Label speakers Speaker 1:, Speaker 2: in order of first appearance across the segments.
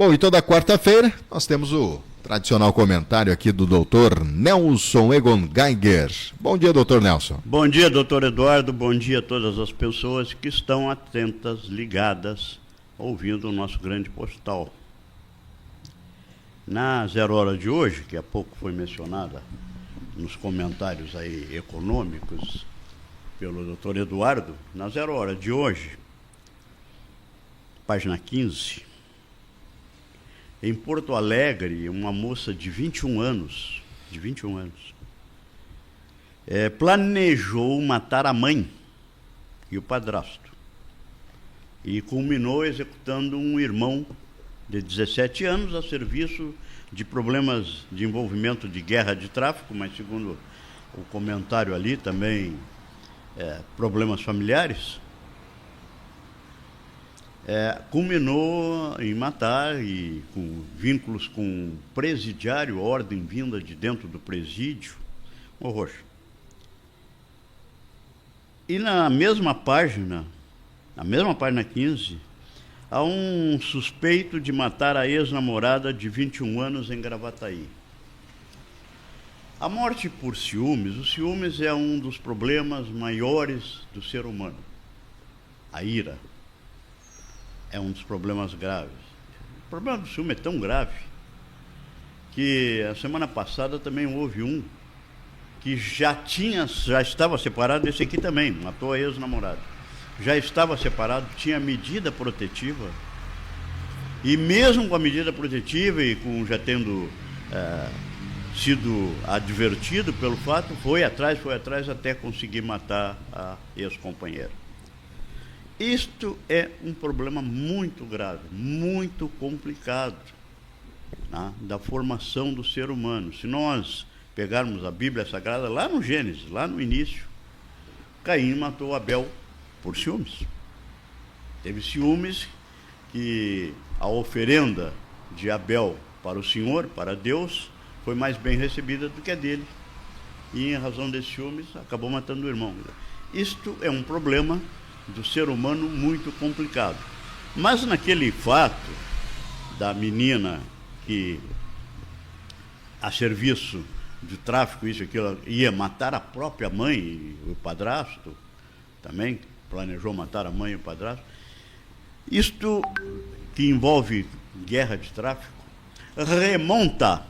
Speaker 1: Bom, e toda quarta-feira nós temos o tradicional comentário aqui do doutor Nelson Egon Geiger. Bom dia, doutor Nelson.
Speaker 2: Bom dia, doutor Eduardo. Bom dia a todas as pessoas que estão atentas, ligadas, ouvindo o nosso grande postal. Na Zero Hora de hoje, que há pouco foi mencionada nos comentários aí econômicos pelo doutor Eduardo, na Zero Hora de hoje, página 15, em Porto Alegre, uma moça de 21 anos, planejou matar a mãe e o padrasto e culminou executando um irmão de 17 anos a serviço de problemas de envolvimento de guerra de tráfico, mas segundo o comentário ali também problemas familiares. Culminou em matar e com vínculos com presidiário, ordem vinda de dentro do presídio, horror. E na mesma página 15, há um suspeito de matar a ex-namorada de 21 anos em Gravataí. A morte por ciúmes, o ciúmes é um dos problemas maiores do ser humano. A ira é um dos problemas graves. O problema do ciúme é tão grave que a semana passada também houve um que já estava separado, esse aqui também, matou a ex-namorada. Já estava separado, tinha medida protetiva, e mesmo com a medida protetiva e com já tendo sido advertido pelo fato, foi atrás até conseguir matar a ex-companheira. Isto é um problema muito grave, muito complicado, né, da formação do ser humano. Se nós pegarmos a Bíblia Sagrada, lá no Gênesis, lá no início, Caim matou Abel por ciúmes. Teve ciúmes que a oferenda de Abel para o Senhor, para Deus, foi mais bem recebida do que a dele. E em razão desses ciúmes, acabou matando o irmão. Isto é um problema do ser humano muito complicado. Mas naquele fato da menina que, a serviço de tráfico, isso e aquilo, ia matar a própria mãe e o padrasto, também planejou matar a mãe e o padrasto, isto que envolve guerra de tráfico, remonta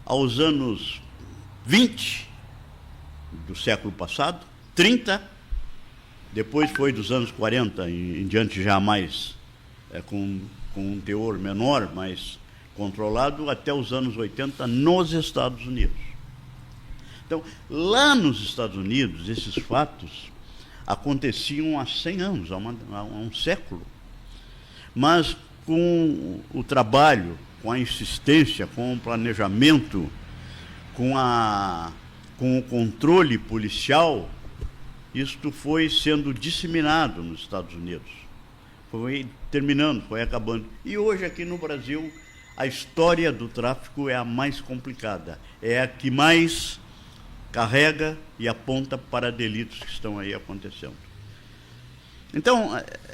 Speaker 2: aos anos 20 do século passado, 30, depois foi dos anos 40 em diante, já mais com um teor menor, mas controlado, até os anos 80 nos Estados Unidos. Então, lá nos Estados Unidos, esses fatos aconteciam há 100 anos, há um século. Mas com o trabalho, com a insistência, com o planejamento, com o controle policial, isto foi sendo disseminado nos Estados Unidos. Foi terminando, foi acabando. E hoje aqui no Brasil, a história do tráfico é a mais complicada. É a que mais carrega e aponta para delitos que estão aí acontecendo. Então,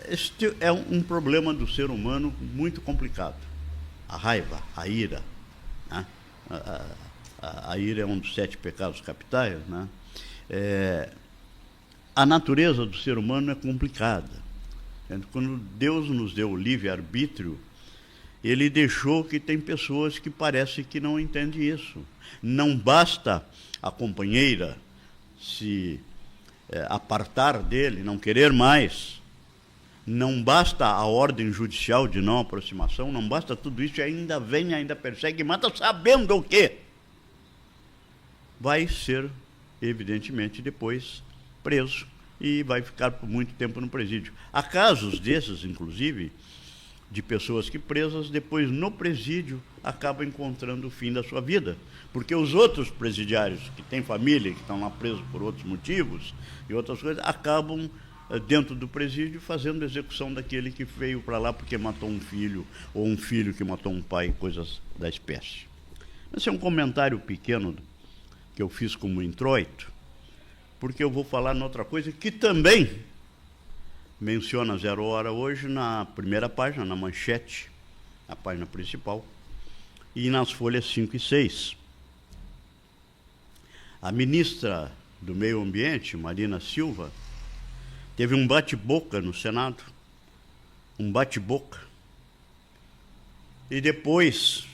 Speaker 2: este é um problema do ser humano muito complicado. A raiva, a ira, né? A ira é um dos 7 pecados capitais, né? A natureza do ser humano é complicada. Quando Deus nos deu o livre-arbítrio, Ele deixou que tem pessoas que parece que não entendem isso. Não basta a companheira se apartar dele, não querer mais. Não basta a ordem judicial de não aproximação, não basta tudo isso, e ainda vem, ainda persegue e mata, sabendo o quê? Vai ser, evidentemente, depois preso e vai ficar por muito tempo no presídio. Há casos desses, inclusive, de pessoas que presas, depois no presídio, acabam encontrando o fim da sua vida. Porque os outros presidiários que têm família, que estão lá presos por outros motivos e outras coisas, acabam dentro do presídio fazendo execução daquele que veio para lá porque matou um filho, ou um filho que matou um pai, coisas da espécie. Esse é um comentário pequeno que eu fiz como introito, porque eu vou falar noutra coisa que também menciona Zero Hora hoje na primeira página, na manchete, a página principal, e nas folhas 5 e 6. A ministra do Meio Ambiente, Marina Silva, teve um bate-boca no Senado, um bate-boca, e depois,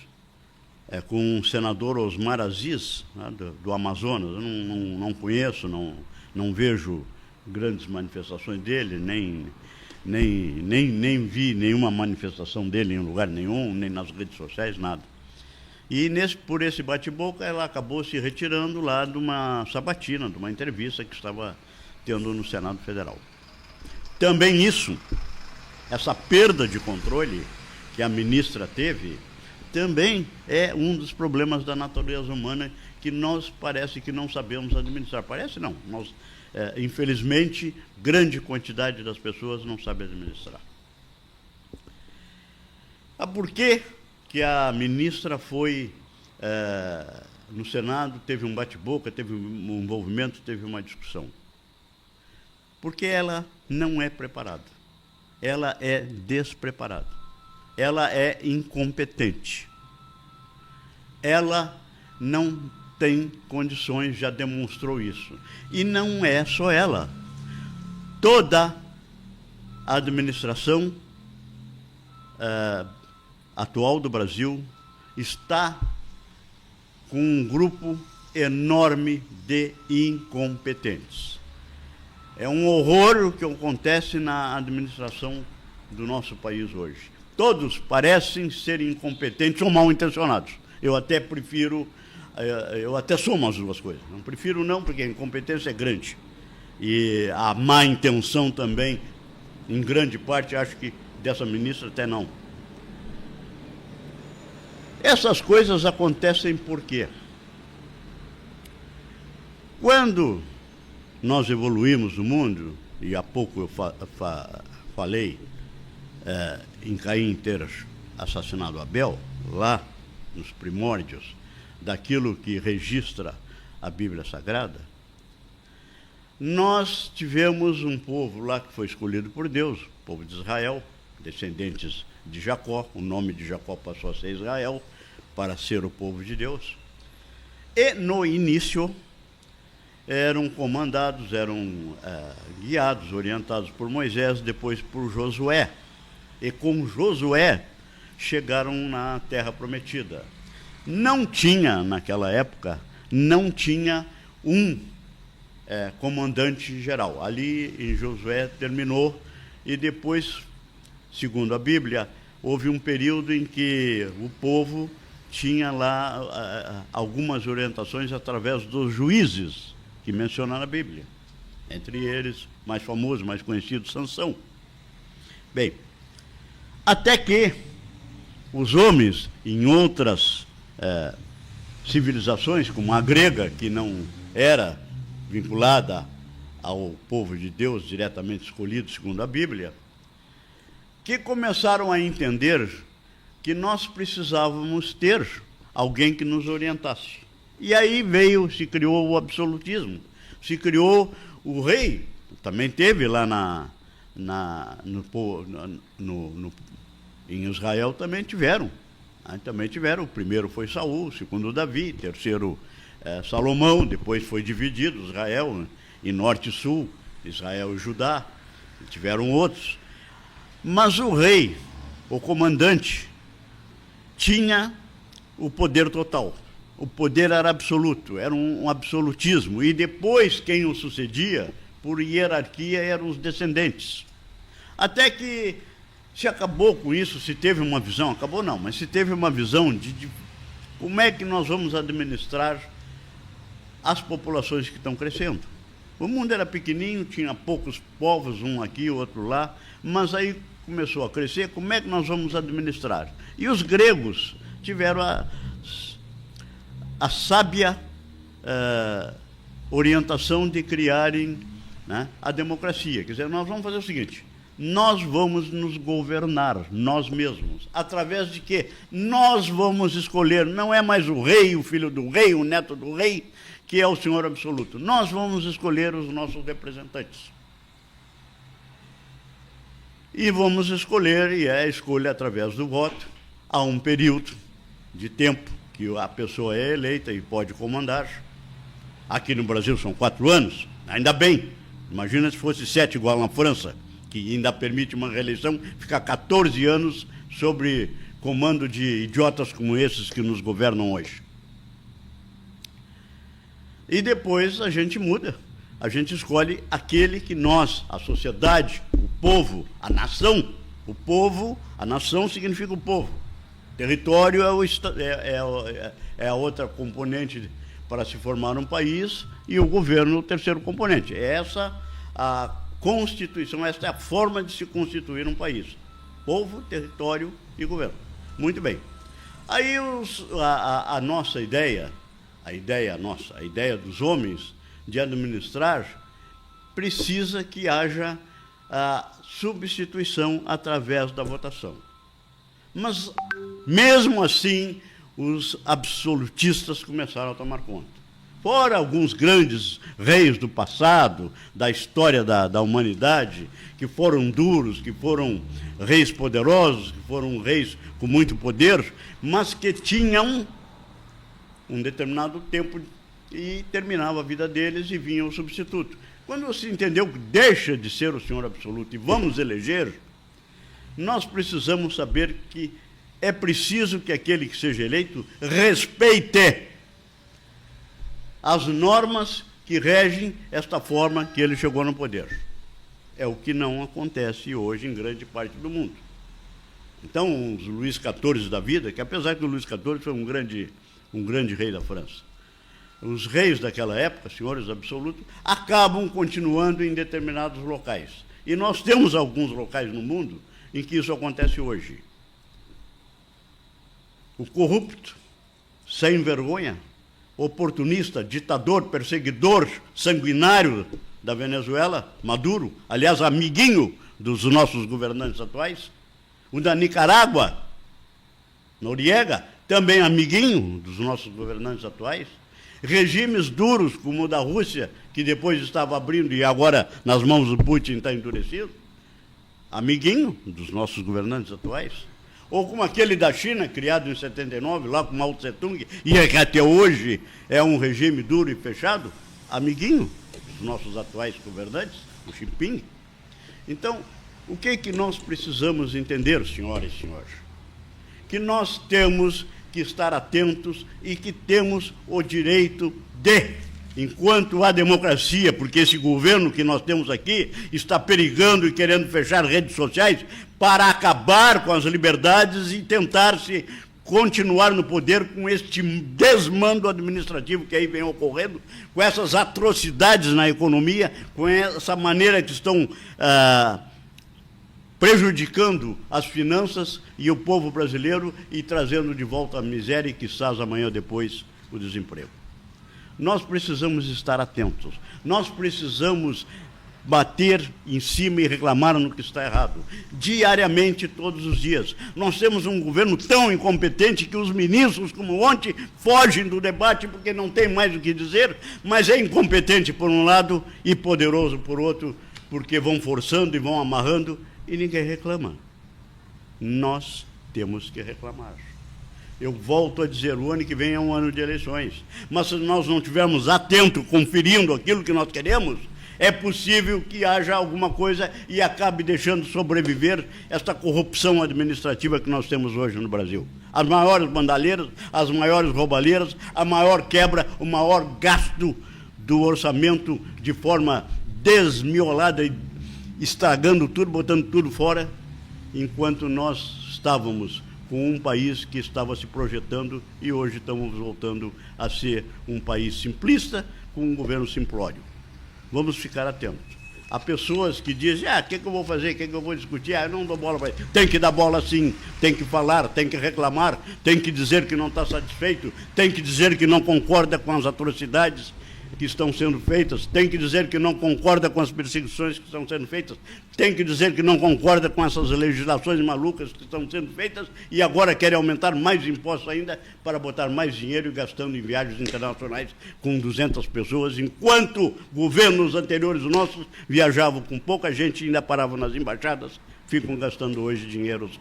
Speaker 2: com o senador Osmar Aziz, né, do Amazonas. Eu não conheço, não vejo grandes manifestações dele, nem vi nenhuma manifestação dele em lugar nenhum, nem nas redes sociais, nada. E por esse bate-boca, ela acabou se retirando lá de uma sabatina, de uma entrevista que estava tendo no Senado Federal. Também essa perda de controle que a ministra teve, também é um dos problemas da natureza humana que nós parece que não sabemos administrar. Parece não, nós, infelizmente, grande quantidade das pessoas não sabe administrar. Por que a ministra foi no Senado, teve um bate-boca, teve um envolvimento, teve uma discussão? Porque ela não é preparada, ela é despreparada. Ela é incompetente. Ela não tem condições, já demonstrou isso. E não é só ela. Toda a administração atual do Brasil está com um grupo enorme de incompetentes. É um horror o que acontece na administração do nosso país hoje. Todos parecem ser incompetentes ou mal intencionados. Eu até somo as duas coisas. Não prefiro não, porque a incompetência é grande. E a má intenção também, em grande parte, acho que dessa ministra até não. Essas coisas acontecem por quê? Quando nós evoluímos no mundo, e há pouco eu falei em Caim ter assassinado Abel, lá nos primórdios daquilo que registra a Bíblia Sagrada, nós tivemos um povo lá que foi escolhido por Deus, o povo de Israel, descendentes de Jacó. O nome de Jacó passou a ser Israel, para ser o povo de Deus. E no início eram comandados, eram guiados, orientados por Moisés, depois por Josué. E com Josué chegaram na Terra Prometida. Não tinha, naquela época, um comandante geral. Ali em Josué terminou, e depois, segundo a Bíblia, houve um período em que o povo tinha lá algumas orientações através dos juízes que menciona na Bíblia. Entre eles, mais famoso, mais conhecido, Sansão. Bem, até que os homens, em outras civilizações, como a grega, que não era vinculada ao povo de Deus, diretamente escolhido segundo a Bíblia, que começaram a entender que nós precisávamos ter alguém que nos orientasse. E aí se criou o absolutismo, se criou o rei, também teve lá em Israel, também tiveram. O primeiro foi Saul, o segundo Davi, terceiro Salomão, depois foi dividido Israel em norte e sul, Israel e Judá, tiveram outros. Mas o rei, o comandante, tinha o poder total. O poder era absoluto, era um absolutismo. E depois, quem o sucedia, por hierarquia, eram os descendentes. Até que se acabou com isso, se teve uma visão, acabou não, mas se teve uma visão de como é que nós vamos administrar as populações que estão crescendo. O mundo era pequenininho, tinha poucos povos, um aqui, outro lá, mas aí começou a crescer, como é que nós vamos administrar? E os gregos tiveram a sábia orientação de criarem, né, a democracia. Quer dizer, nós vamos fazer o seguinte: nós vamos nos governar, nós mesmos. Através de quê? Nós vamos escolher, não é mais o rei, o filho do rei, o neto do rei, que é o Senhor absoluto. Nós vamos escolher os nossos representantes. E vamos escolher, e é a escolha através do voto, há um período de tempo que a pessoa é eleita e pode comandar. Aqui no Brasil são 4 anos, ainda bem. Imagina se fosse 7, igual na França, que ainda permite uma reeleição, ficar 14 anos sobre comando de idiotas como esses que nos governam hoje. E depois a gente muda. A gente escolhe aquele que nós, a sociedade, o povo, a nação. O povo, a nação significa o povo. Território é a outra componente para se formar um país, e o governo o terceiro componente. Essa a Constituição, essa é a forma de se constituir um país. Povo, território e governo. Muito bem. Aí a nossa ideia, a ideia dos homens de administrar, precisa que haja a substituição através da votação. Mas, mesmo assim, os absolutistas começaram a tomar conta. Fora alguns grandes reis do passado, da história da humanidade, que foram duros, que foram reis poderosos, que foram reis com muito poder, mas que tinham um determinado tempo e terminava a vida deles e vinha o substituto. Quando se entendeu que deixa de ser o senhor absoluto e vamos eleger, nós precisamos saber que é preciso que aquele que seja eleito respeite as normas que regem esta forma que ele chegou no poder. É o que não acontece hoje em grande parte do mundo. Então, os Luís XIV da vida, que apesar que o Luís XIV foi um grande rei da França, os reis daquela época, senhores absolutos, acabam continuando em determinados locais. E nós temos alguns locais no mundo em que isso acontece hoje. O corrupto, sem vergonha, oportunista, ditador, perseguidor, sanguinário da Venezuela, Maduro, aliás, amiguinho dos nossos governantes atuais. O da Nicarágua, Noriega, também amiguinho dos nossos governantes atuais. Regimes duros, como o da Rússia, que depois estava abrindo e agora nas mãos do Putin está endurecido, amiguinho dos nossos governantes atuais. Ou como aquele da China, criado em 79, lá com Mao Tse-tung, e que até hoje é um regime duro e fechado, amiguinho dos nossos atuais governantes, o Xi Jinping. Então, o que é que nós precisamos entender, senhoras e senhores? Que nós temos que estar atentos e que temos o direito de, enquanto há democracia, porque esse governo que nós temos aqui está perigando e querendo fechar redes sociais para acabar com as liberdades e tentar se continuar no poder com este desmando administrativo que aí vem ocorrendo, com essas atrocidades na economia, com essa maneira que estão prejudicando as finanças e o povo brasileiro e trazendo de volta a miséria e, quizás, amanhã depois, o desemprego. Nós precisamos estar atentos, nós precisamos bater em cima e reclamar no que está errado, diariamente, todos os dias. Nós temos um governo tão incompetente que os ministros, como ontem, fogem do debate porque não tem mais o que dizer, mas é incompetente por um lado e poderoso por outro, porque vão forçando e vão amarrando e ninguém reclama. Nós temos que reclamar. Eu volto a dizer, o ano que vem é um ano de eleições, mas se nós não estivermos atentos, conferindo aquilo que nós queremos, é possível que haja alguma coisa e acabe deixando sobreviver esta corrupção administrativa que nós temos hoje no Brasil. As maiores bandaleiras, as maiores roubalheiras, a maior quebra, o maior gasto do orçamento de forma desmiolada e estragando tudo, botando tudo fora, enquanto nós estávamos com um país que estava se projetando e hoje estamos voltando a ser um país simplista com um governo simplório. Vamos ficar atentos. Há pessoas que dizem, o que eu vou fazer, o que eu vou discutir, eu não dou bola para isso. Tem que dar bola sim, tem que falar, tem que reclamar, tem que dizer que não está satisfeito, tem que dizer que não concorda com as atrocidades que estão sendo feitas, tem que dizer que não concorda com as perseguições que estão sendo feitas, tem que dizer que não concorda com essas legislações malucas que estão sendo feitas e agora querem aumentar mais impostos ainda para botar mais dinheiro e gastando em viagens internacionais com 200 pessoas, enquanto governos anteriores nossos viajavam com pouca gente e ainda paravam nas embaixadas, ficam gastando hoje dinheiros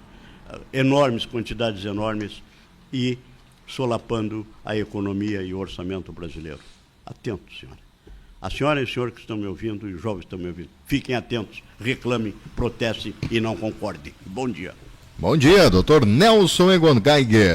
Speaker 2: enormes, quantidades enormes e solapando a economia e o orçamento brasileiro. Atentos, senhora. A senhora e o senhor que estão me ouvindo e os jovens que estão me ouvindo, fiquem atentos, reclamem, protestem e não concordem. Bom dia.
Speaker 1: Bom dia, doutor Nelson Egon Geiger.